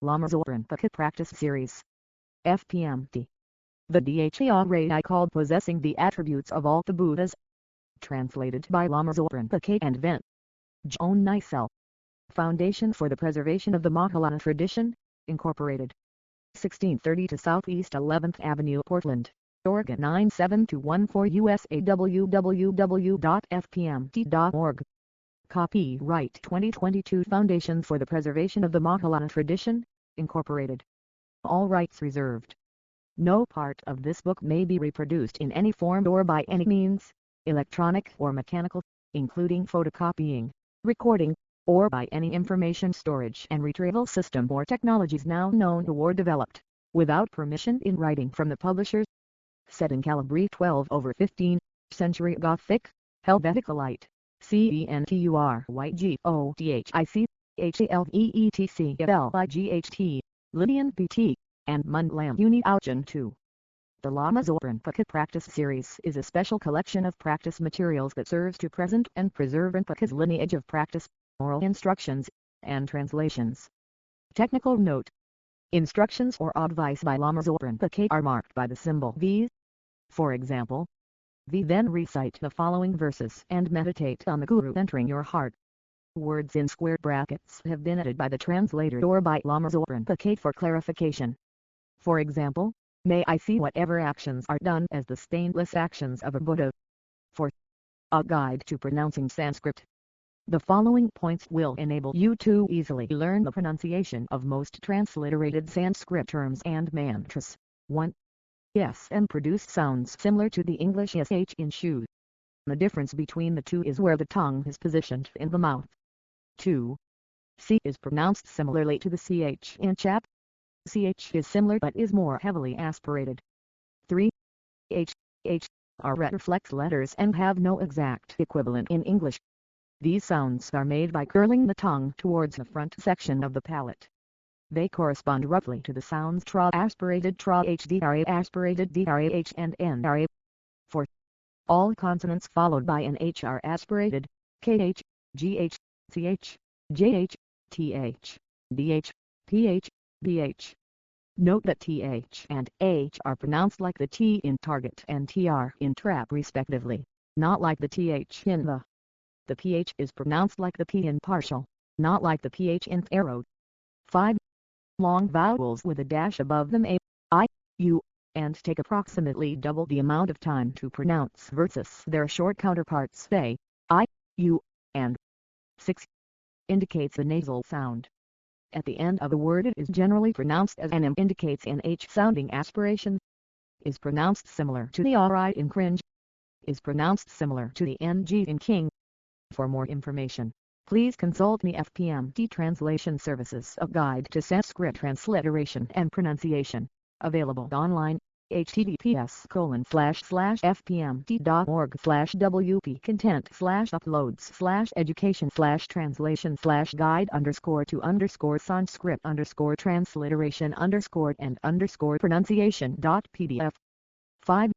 Lama Zorinpaka Practice Series. FPMT. The Dharani called possessing the attributes of all the Buddhas. Translated by Lama Zorinpaka and Ven. Joan Nicel. Foundation for the Preservation of the Mahayana Tradition, Incorporated. 1630 to Southeast 11th Avenue, Portland, Oregon 97214 USA. www.fpmt.org. Copyright 2022 Foundation for the Preservation of the Mahayana Tradition, Incorporated. All rights reserved. No part of this book may be reproduced in any form or by any means, electronic or mechanical, including photocopying, recording, or by any information storage and retrieval system or technologies now known or developed, without permission in writing from the publishers. Set in Calibri 12/15, century Gothic, Helveticalite, CENTURYGOTHIC, HALVEETCLIGHT, Lydian PT, and Mundlam Uni Auchen II. The Lama Zorinpaka Practice Series is a special collection of practice materials that serves to present and preserve Rinpoche's lineage of practice, oral instructions, and translations. Technical note: instructions or advice by Lama Zorinpaka are marked by the symbol V. For example, V. Then recite the following verses and meditate on the Guru entering your heart. Words in square brackets have been added by the translator or by Lama Zorinpaka for clarification. For example, may I see whatever actions are done as the stainless actions of a Buddha. 4. A guide to pronouncing Sanskrit. The following points will enable you to easily learn the pronunciation of most transliterated Sanskrit terms and mantras. 1. SM produce sounds similar to the English SH in shoe. The difference between the two is where the tongue is positioned in the mouth. 2. C is pronounced similarly to the CH in chap. CH is similar but is more heavily aspirated. 3. H are retroflex letters and have no exact equivalent in English. These sounds are made by curling the tongue towards the front section of the palate. They correspond roughly to the sounds tra aspirated tra h dra aspirated dra h and nra. 4. All consonants followed by an h are aspirated: kh, gh, ch, jh, th, dh, ph, bh. Note that th and h are pronounced like the t in target and tr in trap respectively, not like the th in the. The ph is pronounced like the p in partial, not like the ph in arrow. 5. Long vowels with a dash above them a, I, u, and take approximately double the amount of time to pronounce versus their short counterparts they, I, u, and 6. Indicates a nasal sound. At the end of a word it is generally pronounced as an M, indicates an H-sounding aspiration. Is pronounced similar to the RI in cringe. Is pronounced similar to the NG in king. For more information, please consult the FPMT Translation Services, a guide to Sanskrit transliteration and pronunciation, available online. https://fpmt.org/wp content/uploads/guide_to-sanskrit_transliteration_and_pronunciation.pdf. 5.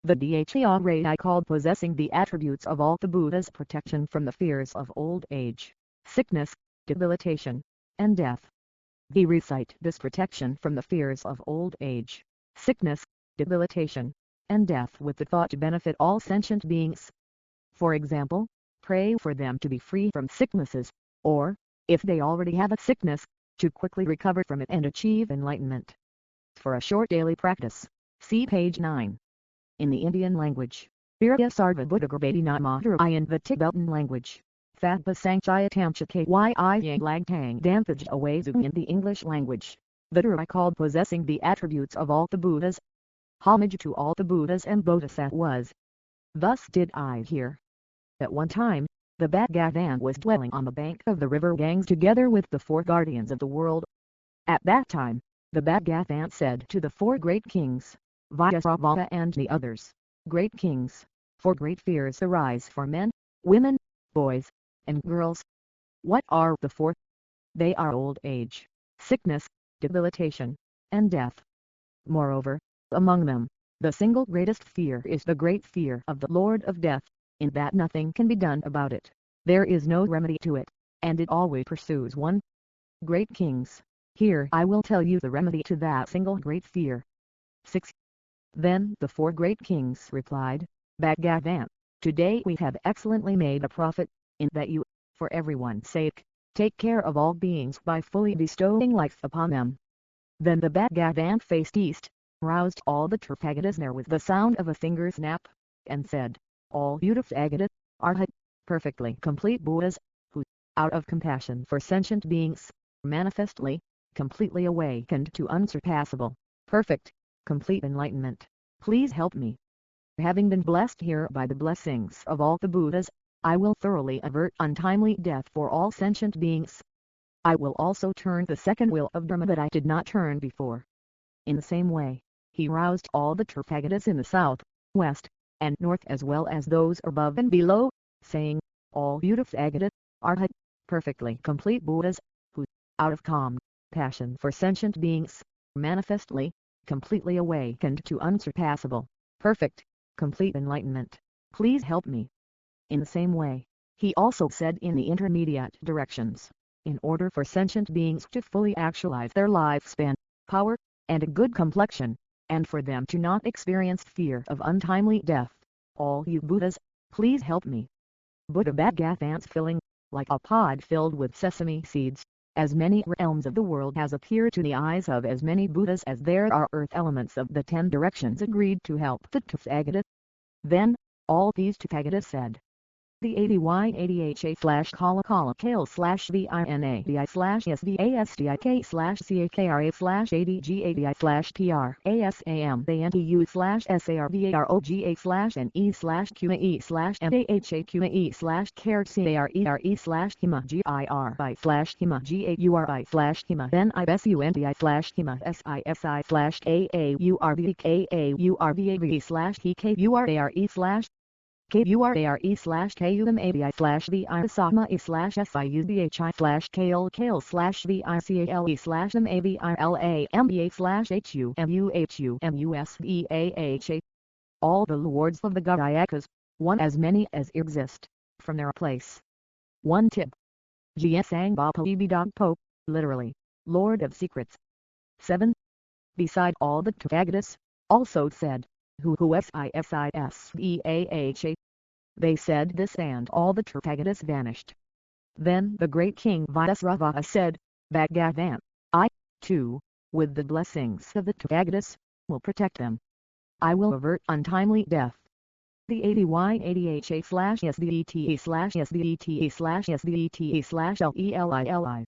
The Dharani called possessing the attributes of all the Buddhas: protection from the fears of old age, sickness, debilitation, and death. They recite this protection from the fears of old age, sickness, debilitation, and death with the thought to benefit all sentient beings. For example, pray for them to be free from sicknesses, or, if they already have a sickness, to quickly recover from it and achieve enlightenment. For a short daily practice, see page 9. In the Indian language, Virya Sarva Buddha Garbati Namahara. In the Tibetan language, Fatpa Sankchaya Tamcha Kyi Yang Lagtang Dampaj Awazung. In the English language, the Dharani called possessing the attributes of all the Buddhas. Homage to all the Buddhas and Bodhisattvas. Thus did I hear. At one time, the Bhagavan was dwelling on the bank of the river Ganges together with the 4 guardians of the world. At that time, the Bhagavan said to the 4 great kings, Vyasravata and the others, great kings, 4 great fears arise for men, women, boys, and girls. What are the 4? They are old age, sickness, debilitation, and death. Moreover, among them, the single greatest fear is the great fear of the Lord of Death, in that nothing can be done about it, there is no remedy to it, and it always pursues one. Great kings, Here I will tell you the remedy to that single great fear. 6. Then the four great kings replied, Bhagavan, today we have excellently made a profit, in that you, for everyone's sake, take care of all beings by fully bestowing life upon them. Then the Bhagavan faced east, roused all the Tathagatas there with the sound of a finger snap, and said, All you Tathagatas, Arhat, perfectly complete Buddhas, who, out of compassion for sentient beings, manifestly, completely awakened to unsurpassable, perfect, complete enlightenment, please help me. Having been blessed here by the blessings of all the Buddhas, I will thoroughly avert untimely death for all sentient beings. I will also turn the second wheel of Dharma that I did not turn before. In the same way, he roused all the Tathagatas in the south, west, and north as well as those above and below, saying, All you Tathagatas, Arhat, perfectly complete Buddhas, who, out of calm passion for sentient beings, manifestly, completely awakened to unsurpassable, perfect, complete enlightenment, please help me. In the same way, he also said in the intermediate directions, in order for sentient beings to fully actualize their lifespan, power, and a good complexion, and for them to not experience fear of untimely death, all you Buddhas, please help me. Buddha Bhagavan's filling, like a pod filled with sesame seeds, as many realms of the world has appeared to the eyes of as many Buddhas as there are earth elements of the 10 directions agreed to help the Tathagata. Then, all these Tathagatas said, the ADY/ADHA slash kala kala kale slash VINADI slash SVASTIK slash CAKRA slash ADGADI slash PRASAM THANTU slash SARVAROGA slash NE slash QAE slash MAHAQAE slash CARE slash HIMA GIR by slash HIMA GAURI slash HIMA then IBSUNDI slash HIMA SISI slash KAURVKAURVAV slash TKURARE slash KURARE slash KUMABI slash VISAMA slash SIUBHI slash KL slash VICALE slash MAVILAMBA slash HUMUHUMUSVAHA. All the lords of the Gayakas, one as many as exist, from their place. 1 tip. Giesang Bapalibi Dog Pope, literally, Lord of Secrets. 7. Beside all the Tathagatas, also said, who SISISVAHA. They said this and all the Tathagatas vanished. Then the great king Vajrasrava said, Bhagavan, I, too, with the blessings of the Tathagatas, will protect them. I will avert untimely death. The ADY/ADHA slash SVETE slash SVETE slash SVETE slash LELILI.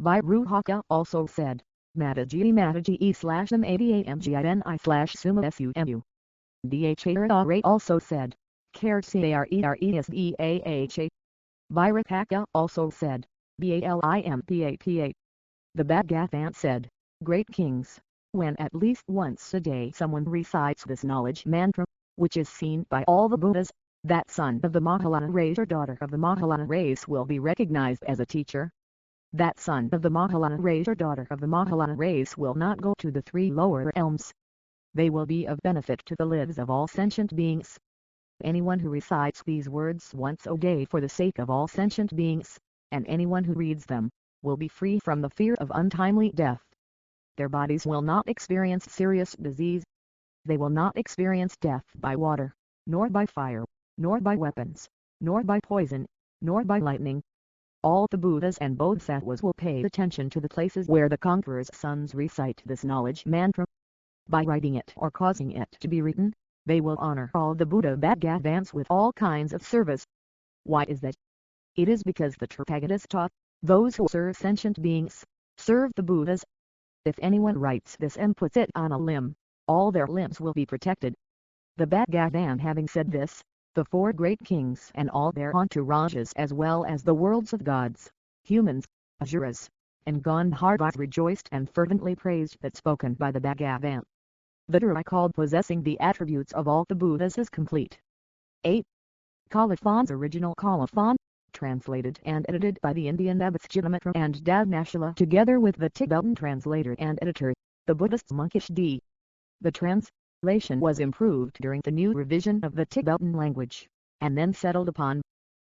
Vairuhaka also said, Mataji slash MAVAMGINI slash Suma SUMU. DHA also said, CARESVAHA. Vairakaka also said, BALIMPAPA. The Bhagavan said, Great kings, when at least once a day someone recites this knowledge mantra, which is seen by all the Buddhas, that son of the Mahayana race or daughter of the Mahayana race will be recognized as a teacher. That son of the Mahayana race or daughter of the Mahayana race will not go to the 3 lower realms. They will be of benefit to the lives of all sentient beings. Anyone who recites these words once a day for the sake of all sentient beings, and anyone who reads them, will be free from the fear of untimely death. Their bodies will not experience serious disease. They will not experience death by water, nor by fire, nor by weapons, nor by poison, nor by lightning. All the Buddhas and Bodhisattvas will pay attention to the places where the conqueror's sons recite this knowledge mantra. By writing it or causing it to be written, they will honor all the Buddha Bhagavans with all kinds of service. Why is that? It is because the Tathagatas taught, those who serve sentient beings, serve the Buddhas. If anyone writes this and puts it on a limb, all their limbs will be protected. The Bhagavan having said this, the 4 great kings and all their entourages as well as the worlds of gods, humans, asuras, and Gandharvas rejoiced and fervently praised that spoken by the Bhagavan. The Dharani called possessing the attributes of all the Buddhas is complete. 8. Colophon's original Colophon, translated and edited by the Indian abbots Chittamatra and Dadnashala together with the Tibetan translator and editor, the Buddhist monkish D. The translation was improved during the new revision of the Tibetan language, and then settled upon.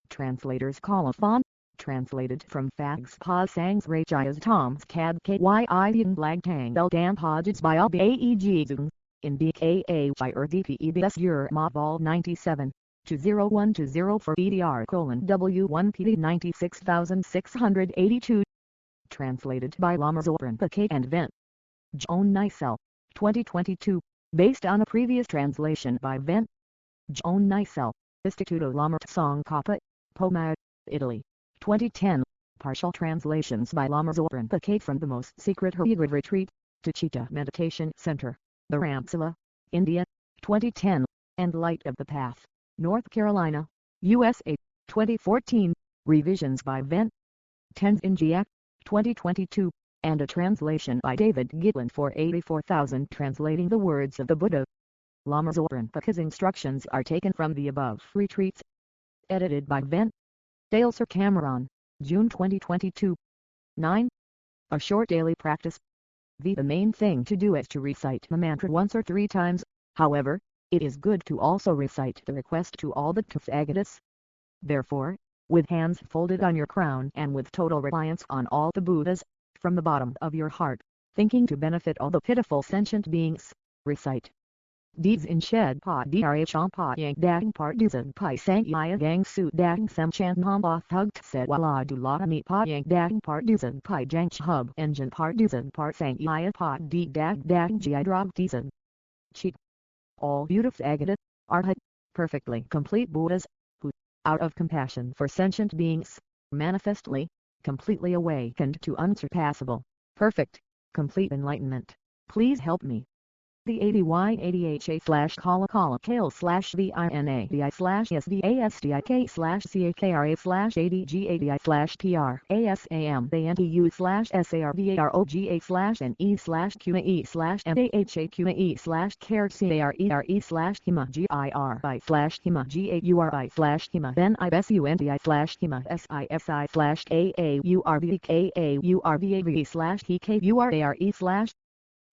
Translators Colophon, Translated from Fags Pa Sangs Rachayas Toms Cad Kyi Yin Blag Tang Del Dan Podges by Aeg Zung, in BKA DPEBS Ur Ma Vol 97, 20120 for EDR W1PD 96682. Translated by Lama Zoran Paquet and Vent. Joan Nicel, 2022, based on a previous translation by Vent. Joan Nicel, Istituto Lama Song Coppa, Pomad, Italy, 2010. Partial translations by Lama Zoran Paquet from the Most Secret Hurigrid Retreat, to Chitta Meditation Center, the Ramsala, India, 2010, and Light of the Path, North Carolina, USA, 2014. Revisions by Vent. Tenzin 2022, and a translation by David Gitlin for 84,000 translating the words of the Buddha. Lama Zoran Paquet's instructions are taken from the above retreats. Edited by Vent. Dale Sir Cameron, June 2022. 9. A short daily practice. The main thing to do is to recite the mantra once or 3 times, however, it is good to also recite the request to all the Tathagatas. Therefore, with hands folded on your crown and with total reliance on all the Buddhas, from the bottom of your heart, thinking to benefit all the pitiful sentient beings, recite. Deeds in shed pa dra champa yang dang part dizan pai sang iya gang su dang sem chan nam ba thug said wala du la mi pa yang dang part dizan pai jang hub engine part dizan part sang iya pa di dang gi drop dizan. Cheat. All beautiful agata, arhat, perfectly complete Buddhas, who, out of compassion for sentient beings, manifestly, completely awakened to unsurpassable, perfect, complete enlightenment, please help me. The ADY/ADHA slash kala kale slash VINADI slash SVASDIK slash CAKRA slash ADGADI slash PRASAMBNTU slash SARVAROGA slash NE slash QAE slash MAHAQAE slash CARE slash HIMA GIRI slash HIMA GAURI slash HIMA then IBESUNDI slash HIMA SISI slash KAURVKAURVAV slash TKURARE slash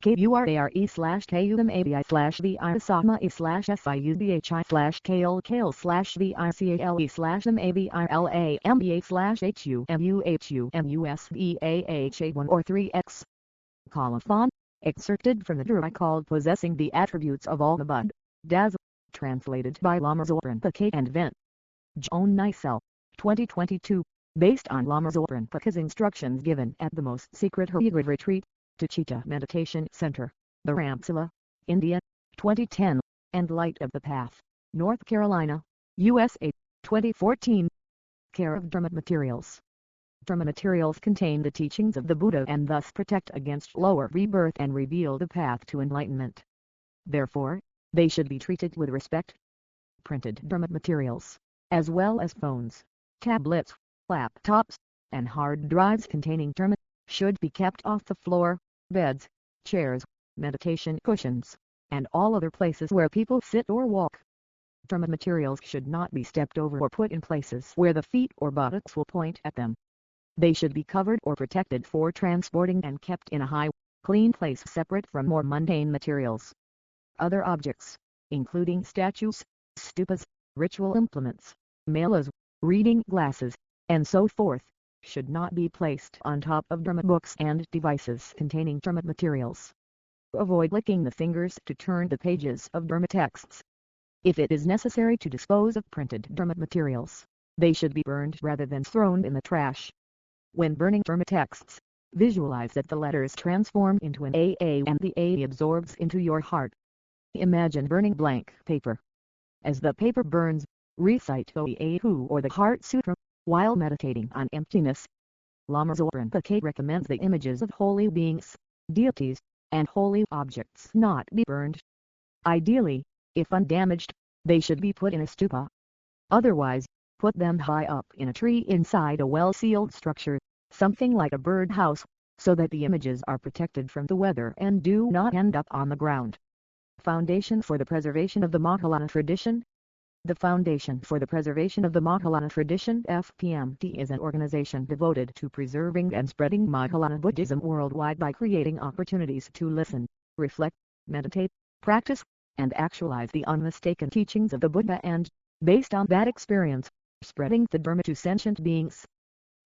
KURARE slash KUMABI slash VISAMA slash SIUBHI slash KLKL slash VICALE slash MABILAMBA slash HUMUHUMUSBAHA1 or 3x. Colophon, excerpted from the Dharani called Possessing the Attributes of All the Buddhas, translated by Lama Zoran Paquet and Vent. Joan Nicel, 2022, based on Lama Zoran Paquet's instructions given at the Most Secret Hurigrid Retreat, to Chitta Meditation Center, the Ramsala, India, 2010, and Light of the Path, North Carolina, USA, 2014. Care of Dharma Materials. Dharma materials contain the teachings of the Buddha and thus protect against lower rebirth and reveal the path to enlightenment. Therefore, they should be treated with respect. Printed Dharma materials, as well as phones, tablets, laptops, and hard drives containing Dharma, should be kept off the floor, beds, chairs, meditation cushions, and all other places where people sit or walk. Dharma materials should not be stepped over or put in places where the feet or buttocks will point at them. They should be covered or protected for transporting and kept in a high, clean place separate from more mundane materials. Other objects, including statues, stupas, ritual implements, malas, reading glasses, and so forth, should not be placed on top of Dharma books and devices containing Dharma materials. Avoid licking the fingers to turn the pages of Dharma texts. If it is necessary to dispose of printed Dharma materials, they should be burned rather than thrown in the trash. When burning Dharma texts, visualize that the letters transform into an AA and the A absorbs into your heart. Imagine burning blank paper. As the paper burns, recite the Ahu or the Heart Sutra, while meditating on emptiness. Lama Zoran Paquet recommends the images of holy beings, deities, and holy objects not be burned. Ideally, if undamaged, they should be put in a stupa. Otherwise, put them high up in a tree inside a well-sealed structure, something like a birdhouse, so that the images are protected from the weather and do not end up on the ground. Foundation for the Preservation of the Mahayana Tradition. The Foundation for the Preservation of the Mahayana Tradition (FPMT) is an organization devoted to preserving and spreading Mahayana Buddhism worldwide by creating opportunities to listen, reflect, meditate, practice, and actualize the unmistaken teachings of the Buddha and, based on that experience, spreading the Dharma to sentient beings.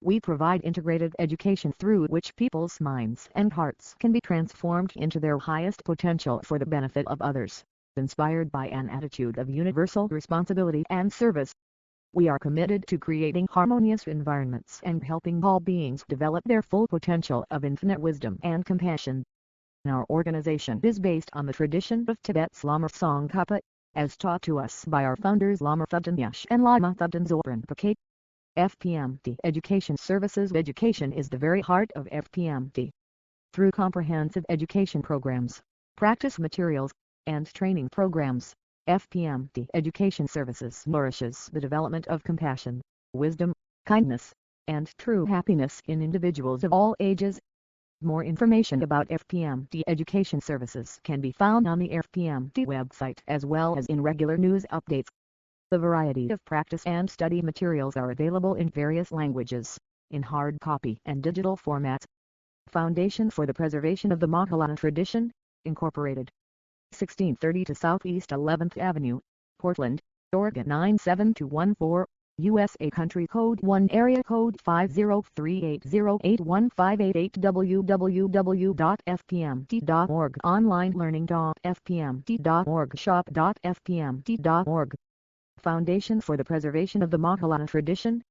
We provide integrated education through which people's minds and hearts can be transformed into their highest potential for the benefit of others, inspired by an attitude of universal responsibility and service. We are committed to creating harmonious environments and helping all beings develop their full potential of infinite wisdom and compassion. Our organization is based on the tradition of Tibet's Lama Tsongkhapa, as taught to us by our founders Lama Thubten Nyasha and Lama Thubten Zopan Pakate. FPMT Education Services. Education is the very heart of FPMT. Through comprehensive education programs, practice materials, and training programs, FPMT Education Services nourishes the development of compassion, wisdom, kindness, and true happiness in individuals of all ages. More information about FPMT Education Services can be found on the FPMT website as well as in regular news updates. The variety of practice and study materials are available in various languages, in hard copy and digital formats. Foundation for the Preservation of the Mahayana Tradition, Incorporated. 1632 Southeast 11th Avenue, Portland, Oregon 97214, USA. Country code 1, area code 50380815888. www.fpmt.org. Online learning.fpmt.org. Shop.fpmt.org. Foundation for the Preservation of the Mahayana Tradition,